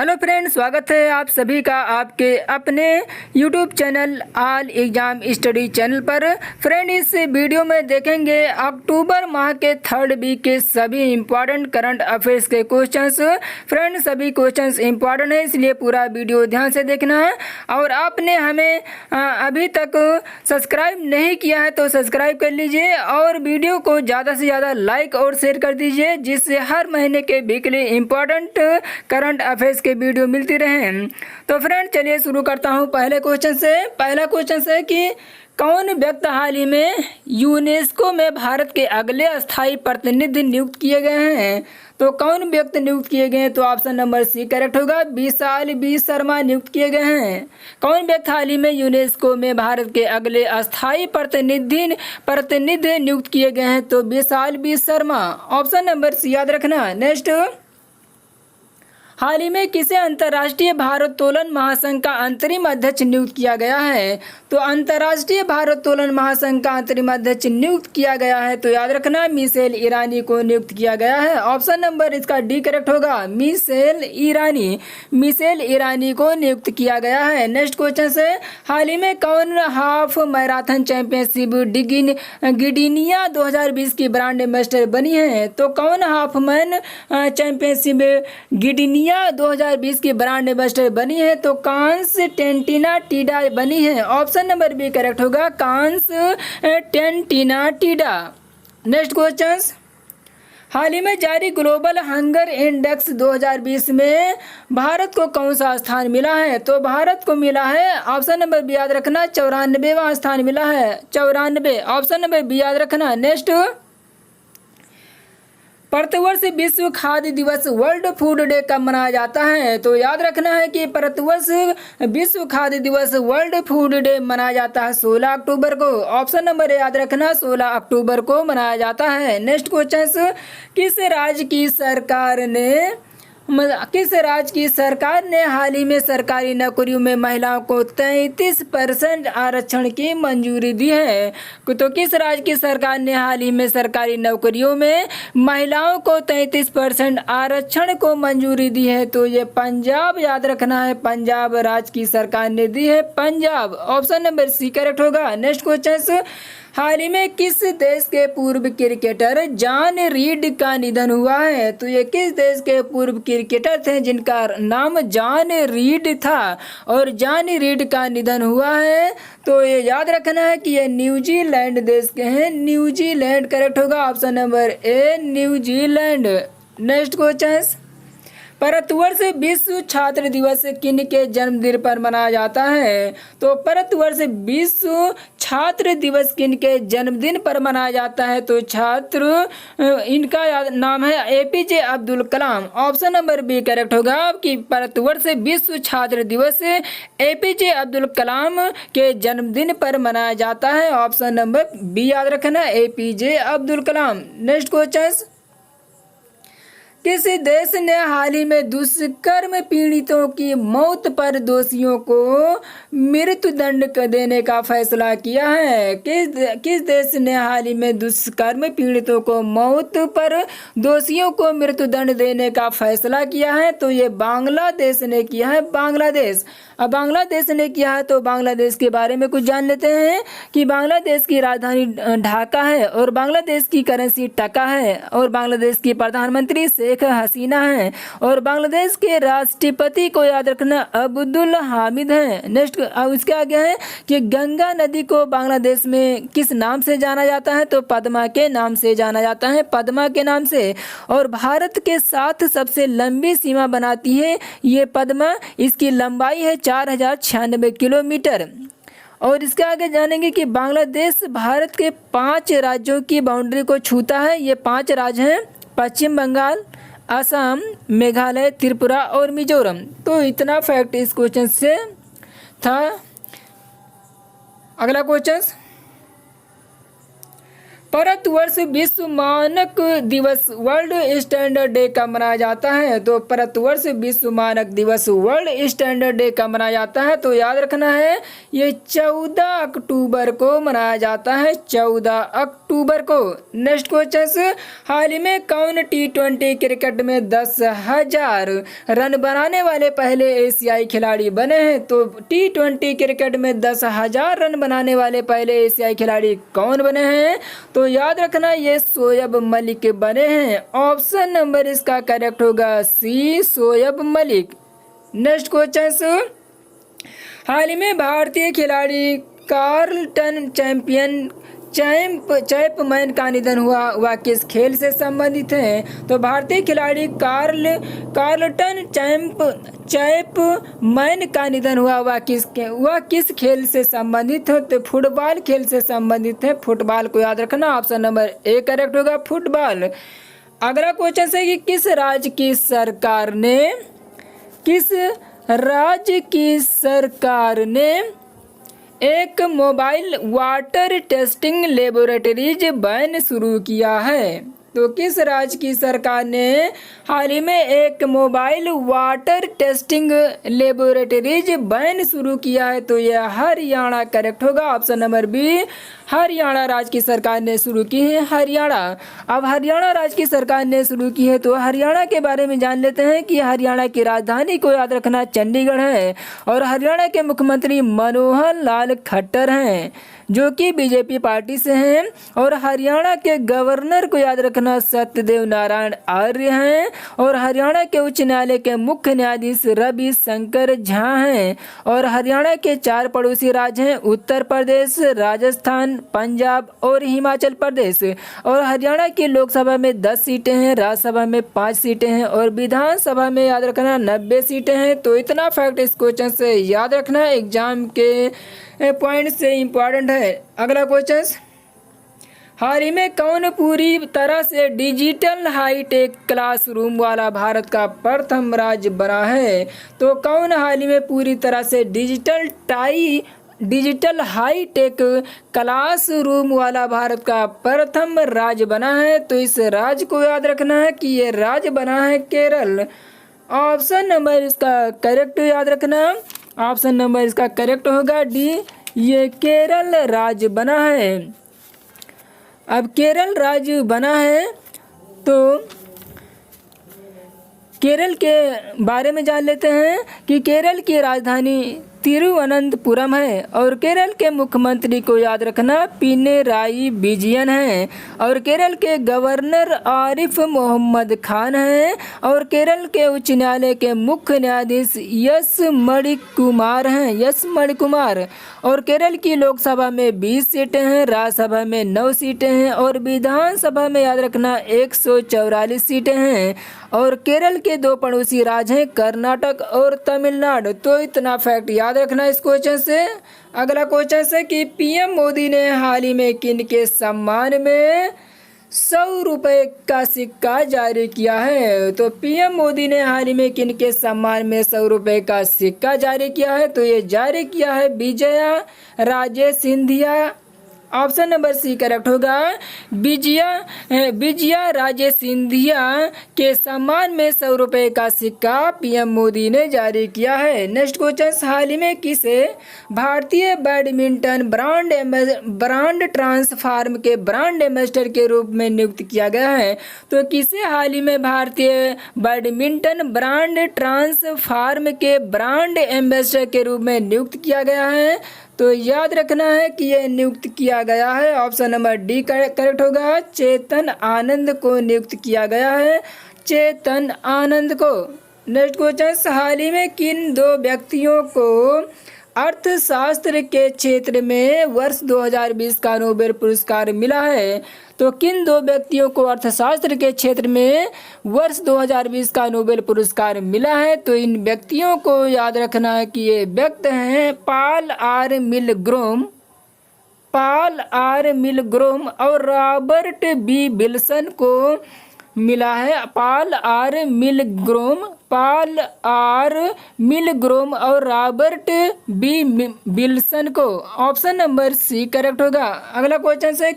Hello friend, स्वागत है आप सभी का आपके अपने YouTube channel all exam study channel पर। फ्रेंड, इस वीडियो में देखेंगे अक्टूबर माह के थर्ड वीक के सभी इम्पोर्टेंट करंट अफेयर्स के क्वेश्चंस। फ्रेंड, सभी क्वेश्चंस इम्पोर्टेंट है, इसलिए पूरा वीडियो ध्यान से देखना है। और आपने हमें अभी तक सब्सक्राइब नहीं किया है तो सब्सक्राइब कर लीजिए और वीडियो को ज़्यादा से ज़्यादा लाइक और शेयर कर दीजिए, जिससे हर महीने के वीकली इम्पोर्टेंट करंट अफेयर्स के वीडियो मिलती रहे। तो फ्रेंड, चलिए शुरू करता हूँ पहले क्वेश्चन से। पहला क्वेश्चन है कि कौन व्यक्ति हाल ही में यूनेस्को में भारत के अगले अस्थायी प्रतिनिधि नियुक्त किए गए हैं? तो कौन व्यक्ति नियुक्त किए गए हैं? तो ऑप्शन नंबर सी करेक्ट होगा, विशाल बी शर्मा नियुक्त किए गए हैं। कौन व्यक्ति हाल ही में यूनेस्को में भारत के अगले अस्थायी प्रतिनिधि नियुक्त किए गए हैं? तो Vishal B Sharma, option number C याद रखना। नेक्स्ट, हाल ही में किसे अंतर्राष्ट्रीय भारोत्तोलन महासंघ का अंतरिम अध्यक्ष नियुक्त किया गया है? तो अंतर्राष्ट्रीय भारोत्तोलन महासंघ का अंतरिम अध्यक्ष नियुक्त किया गया है, तो याद रखना मिशेल ईरानी को नियुक्त किया गया है। ऑप्शन नंबर इसका डी करेक्ट होगा, मिशेल ईरानी को नियुक्त किया गया है। नेक्स्ट क्वेश्चन से, हाल ही में कौन हाफ मैराथन चैंपियनशिप गिडिनिया 2020 की ब्रांड एम्बेसडर बनी है? तो कौन हाफ मैन चैंपियनशिप गिडिनिया 2020 की ब्रांड एम्बेसडर बनी है? तो कांस्टेंटिना टीडा बनी है। ऑप्शन नंबर बी करेक्ट होगा, कांस्टेंटिना टीडा। नेक्स्ट क्वेश्चन, हाल ही में जारी ग्लोबल हंगर इंडेक्स 2020 में भारत को कौन सा स्थान मिला है? तो भारत को मिला है, ऑप्शन नंबर बी याद रखना, 94वां स्थान मिला है, 94। ऑप्शन नंबर बी याद रखना। नेक्स्ट, प्रतिवर्ष विश्व खाद्य दिवस वर्ल्ड फूड डे कब मनाया जाता है? तो याद रखना है कि प्रतिवर्ष विश्व खाद्य दिवस वर्ल्ड फूड डे मनाया जाता है 16 अक्टूबर को। ऑप्शन नंबर याद रखना, 16 अक्टूबर को मनाया जाता है। नेक्स्ट क्वेश्चन, किस राज्य की सरकार ने हाल ही में सरकारी नौकरियों में महिलाओं को 33% आरक्षण की मंजूरी दी है? तो किस राज्य की सरकार ने हाल ही में सरकारी नौकरियों में महिलाओं को 33% आरक्षण को मंजूरी दी है? तो ये पंजाब याद रखना है, पंजाब राज्य की सरकार ने दी है, Punjab. Option number C correct होगा। नेक्स्ट क्वेश्चन, हाल ही में किस देश के पूर्व क्रिकेटर जॉन रीड का निधन हुआ है? तो ये किस देश के पूर्व क्रिकेटर थे जिनका नाम जॉन रीड था और जॉन रीड का निधन हुआ है? तो ये याद रखना है कि ये न्यूजीलैंड देश के हैं, न्यूजीलैंड करेक्ट होगा। Option number A, New Zealand. Next question, Bharatvarsh विश्व छात्र दिवस किन के जन्मदिन पर मनाया जाता है? तो भारतवर्ष विश्व छात्र दिवस किन के जन्मदिन पर मनाया जाता है? तो इनका नाम है APJ Abdul Kalam. Option number B correct होगा कि भारतवर्ष विश्व छात्र दिवस एपीजे अब्दुल कलाम के जन्मदिन पर मनाया जाता है। ऑप्शन नंबर बी याद रखना, APJ Abdul Kalam. Next question, किस देश ने हाल ही में दुष्कर्म पीड़ितों की मौत पर दोषियों को मृत्युदंड देने का फैसला किया है? किस देश ने हाल ही में दुष्कर्म पीड़ितों को मौत पर दोषियों को मृत्युदंड देने का फैसला किया है? तो ये बांग्लादेश ने किया है, बांग्लादेश। अब बांग्लादेश ने किया है तो बांग्लादेश के बारे में कुछ जान लेते हैं कि बांग्लादेश की राजधानी ढाका है और बांग्लादेश की करेंसी टका है और बांग्लादेश की प्रधानमंत्री शेख हसीना है और बांग्लादेश के राष्ट्रपति को याद रखना अब्दुल हामिद है। नेक्स्ट, उसके आगे है कि गंगा नदी को बांग्लादेश में किस नाम से जाना जाता है? तो पद्मा के नाम से जाना जाता है, पद्मा के नाम से। और भारत के साथ सबसे लंबी सीमा बनाती है ये पद्मा, इसकी लंबाई है 4096 किलोमीटर। और इसके आगे जानेंगे कि बांग्लादेश भारत के 5 राज्यों की बाउंड्री को छूता है। ये 5 राज्य हैं, पश्चिम बंगाल, असम, मेघालय, त्रिपुरा और मिजोरम। तो इतना फैक्ट इस क्वेश्चन से था। अगला क्वेश्चन, भारतवर्ष विश्व मानक दिवस वर्ल्ड स्टैंडर्ड डे कब मनाया जाता है? तो भारतवर्ष विश्व मानक दिवस वर्ल्ड स्टैंडर्ड डे कब मनाया जाता है? तो याद रखना है ये 14 अक्टूबर को मनाया जाता है, 14 अक्टूबर को। नेक्स्ट क्वेश्चन, हाल ही में कौन T20 क्रिकेट में 10,000 रन बनाने वाले पहले एशियाई खिलाड़ी बने हैं? तो T20 क्रिकेट में 10,000 रन बनाने वाले पहले एशियाई खिलाड़ी कौन बने हैं? तो याद रखना ये शोएब मलिक बने हैं। ऑप्शन नंबर इसका करेक्ट होगा सी, शोएब मलिक। नेक्स्ट क्वेश्चन, हाल ही में भारतीय खिलाड़ी कार्लटन चैपमैन का निधन हुआ, वह किस खेल से संबंधित है? तो भारतीय खिलाड़ी कार्लटन चैपमैन का निधन हुआ, वह किस खेल से संबंधित है? तो फुटबॉल खेल से संबंधित है, फुटबॉल को याद रखना। ऑप्शन नंबर ए करेक्ट होगा, फुटबॉल। अगला क्वेश्चन है कि किस राज्य की सरकार ने एक mobile water testing laboratories ban शुरू किया है? तो किस राज्य की सरकार ने हाल ही में एक mobile water testing laboratories ban शुरू किया है? तो यह हरियाणा करेक्ट होगा। ऑप्शन नंबर बी, हरियाणा राज्य की सरकार ने शुरू की है, हरियाणा। अब हरियाणा राज्य की सरकार ने शुरू की है तो हरियाणा के बारे में जान लेते हैं कि हरियाणा की राजधानी को याद रखना चंडीगढ़ है और हरियाणा के मुख्यमंत्री मनोहर लाल खट्टर हैं जो कि बीजेपी पार्टी से हैं और हरियाणा के गवर्नर को याद रखना सत्यदेव नारायण आर्य हैं और हरियाणा के उच्च न्यायालय के मुख्य न्यायाधीश रवि शंकर झा हैं और हरियाणा के 4 पड़ोसी राज्य हैं उत्तर प्रदेश, राजस्थान, पंजाब और हिमाचल प्रदेश और हरियाणा की लोकसभा में 10 सीटें हैं, राज्यसभा में 5 सीटें हैं और विधानसभा में याद रखना 90 सीटें हैं। तो इतना फैक्ट इस क्वेश्चन से याद रखना, एग्जाम के पॉइंट से इम्पोर्टेंट है। अगला क्वेश्चन, हाल ही में कौन पूरी तरह से डिजिटल हाईटेक क्लासरूम वाला भारत का प्रथम राज्य बना है? तो कौन हाल ही में पूरी तरह से डिजिटल हाईटेक क्लासरूम वाला भारत का प्रथम राज्य बना है? तो इस राज्य को याद रखना है कि ये राज्य बना है केरल। ऑप्शन नंबर इसका करेक्ट याद रखना, ऑप्शन नंबर इसका करेक्ट होगा डी, ये केरल राज्य बना है। अब केरल राज्य बना है तो केरल के बारे में जान लेते हैं कि केरल की राजधानी तिरुवनंतपुरम है और केरल के मुख्यमंत्री को याद रखना पिनेराई विजयन है और केरल के गवर्नर आरिफ मोहम्मद खान हैं और केरल के उच्च न्यायालय के मुख्य न्यायाधीश यस मणिकुमार हैं, यस मणिकुमार और केरल की लोकसभा में 20 सीटें हैं, राज्यसभा में 9 सीटें हैं और विधानसभा में याद रखना 144 सीटें हैं और केरल के 2 पड़ोसी राज्य हैं कर्नाटक और तमिलनाडु। तो इतना फैक्ट याद रखना इस क्वेश्चन से। अगला क्वेश्चन है कि पीएम मोदी ने हाल ही में किन के सम्मान में 100 रुपये का सिक्का जारी किया है? तो पीएम मोदी ने हाल ही में किन के सम्मान में 100 रुपये का सिक्का जारी किया है? तो ये जारी किया है Vijaya Raje Scindia. Option number C correct होगा, विजया राजे सिंधिया के सम्मान में 100 रुपये का सिक्का पीएम मोदी ने जारी किया है। नेक्स्ट क्वेश्चन, हाल ही में किसे भारतीय बैडमिंटन ब्रांड ट्रांसफार्म के ब्रांड एम्बेसडर के रूप में नियुक्त किया गया है? तो किसे हाल ही में भारतीय बैडमिंटन ब्रांड ट्रांसफार्म के ब्रांड एम्बेसडर के रूप में नियुक्त किया गया है? तो याद रखना है कि यह नियुक्त किया गया है, ऑप्शन नंबर डी करेक्ट होगा, चेतन आनंद को नियुक्त किया गया है, चेतन आनंद को। नेक्स्ट क्वेश्चन, हाल ही में किन 2 व्यक्तियों को अर्थशास्त्र के क्षेत्र में वर्ष 2020 का नोबेल पुरस्कार मिला है? तो किन 2 व्यक्तियों को अर्थशास्त्र के क्षेत्र में वर्ष 2020 का नोबेल पुरस्कार मिला है? तो इन व्यक्तियों को याद रखना है कि ये व्यक्ति हैं पॉल आर मिलग्रोम और रॉबर्ट बी विल्सन को मिला है। पॉल आर मिलग्रोम और रॉबर्ट बी विल्सन को। ऑप्शन नंबर सी करेक्ट होगा। अगला क्वेश्चन है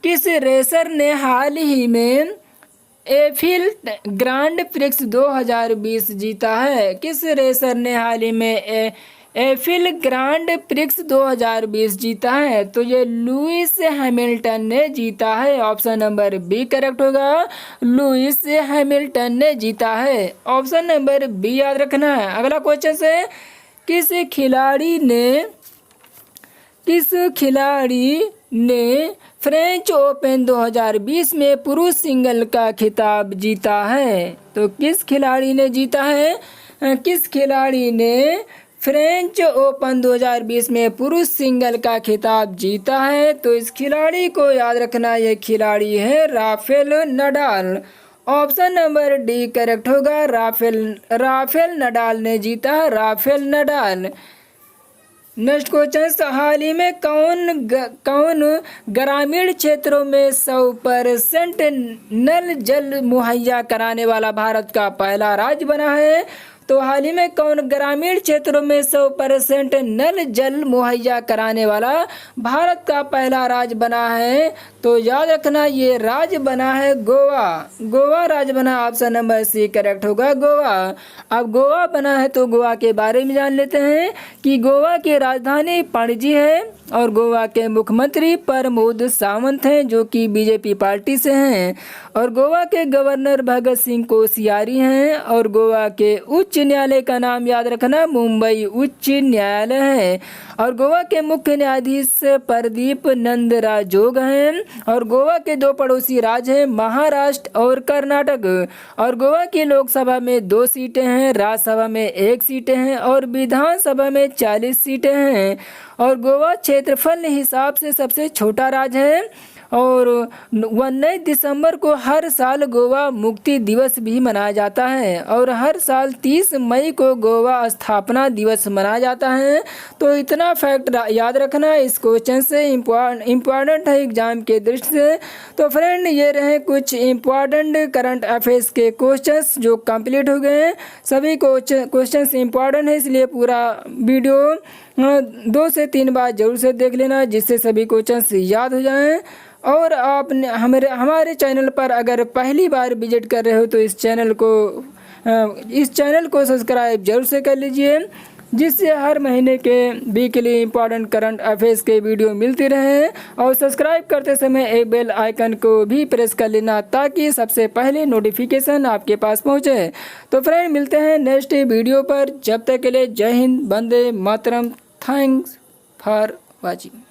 किस रेसर ने हाल ही में एफिल ग्रांड प्रिक्स 2020 जीता है? किस रेसर ने हाल ही में एफिल ग्रांड प्रिक्स 2020 जीता है? तो ये लुइस हैमिल्टन ने जीता है। ऑप्शन नंबर बी करेक्ट होगा, लुइस हैमिल्टन ने जीता है। ऑप्शन नंबर बी याद रखना है। अगला क्वेश्चन है, किस खिलाड़ी ने फ्रेंच ओपन 2020 में पुरुष सिंगल का खिताब जीता है? तो किस खिलाड़ी ने जीता है? किस खिलाड़ी ने फ्रेंच ओपन 2020 में पुरुष सिंगल का खिताब जीता है? तो इस खिलाड़ी को याद रखना, यह खिलाड़ी है Rafael Nadal. Option number D correct होगा, राफेल नडाल ने जीता है, राफेल नडाल। नेक्स्ट क्वेश्चन, हाल ही में कौन ग्रामीण क्षेत्रों में 100% नल जल मुहैया कराने वाला भारत का पहला राज्य बना है? तो हाल ही में कौन ग्रामीण क्षेत्रों में 100% नल जल मुहैया कराने वाला भारत का पहला राज्य बना है? तो याद रखना, ये राज्य बना है गोवा। गोवा राज्य बना, ऑप्शन नंबर सी करेक्ट होगा, गोवा। अब गोवा बना है तो गोवा के बारे में जान लेते हैं कि गोवा की राजधानी पणजी है और गोवा के मुख्यमंत्री प्रमोद सावंत हैं जो कि बीजेपी पार्टी से हैं, और गोवा के गवर्नर भगत सिंह कोश्यारी हैं, और गोवा के उच्च न्यायालय का नाम याद रखना, मुंबई उच्च न्यायालय है, और गोवा के मुख्य न्यायाधीश प्रदीप नंदराजोग हैं, और गोवा के दो पड़ोसी राज्य हैं महाराष्ट्र और कर्नाटक, और गोवा की लोकसभा में 2 सीटें हैं, राज्यसभा में 1 सीटें हैं, और विधानसभा में 40 सीटें हैं, और गोवा क्षेत्रफल हिसाब से सबसे छोटा राज्य है, और 19 दिसंबर को हर साल गोवा मुक्ति दिवस भी मनाया जाता है, और हर साल 30 मई को गोवा स्थापना दिवस मनाया जाता है। तो इतना फैक्ट याद रखना, इस क्वेश्चन से इम्पॉर्टेंट है एग्जाम के दृष्टि से। तो फ्रेंड, ये रहे कुछ इम्पॉर्टेंट करंट अफेयर्स के क्वेश्चंस जो कंप्लीट हो गए हैं। सभी क्वेश्चंस इम्पॉर्टेंट है, इसलिए पूरा वीडियो 2 से 3 बार जरूर से देख लेना, जिससे सभी क्वेश्चंस याद हो जाएं। और आपने हमारे चैनल पर अगर पहली बार विजिट कर रहे हो तो इस चैनल को सब्सक्राइब जरूर से कर लीजिए, जिससे हर महीने के वीकली इंपॉर्टेंट करंट अफेयर्स के वीडियो मिलती रहे। और सब्सक्राइब करते समय एक बेल आइकन को भी प्रेस कर लेना ताकि सबसे पहले नोटिफिकेशन आपके पास पहुंचे। तो फ्रेंड, मिलते हैं नेक्स्ट वीडियो पर, जब तक के लिए जय हिंद, वंदे मातरम। Thanks for watching.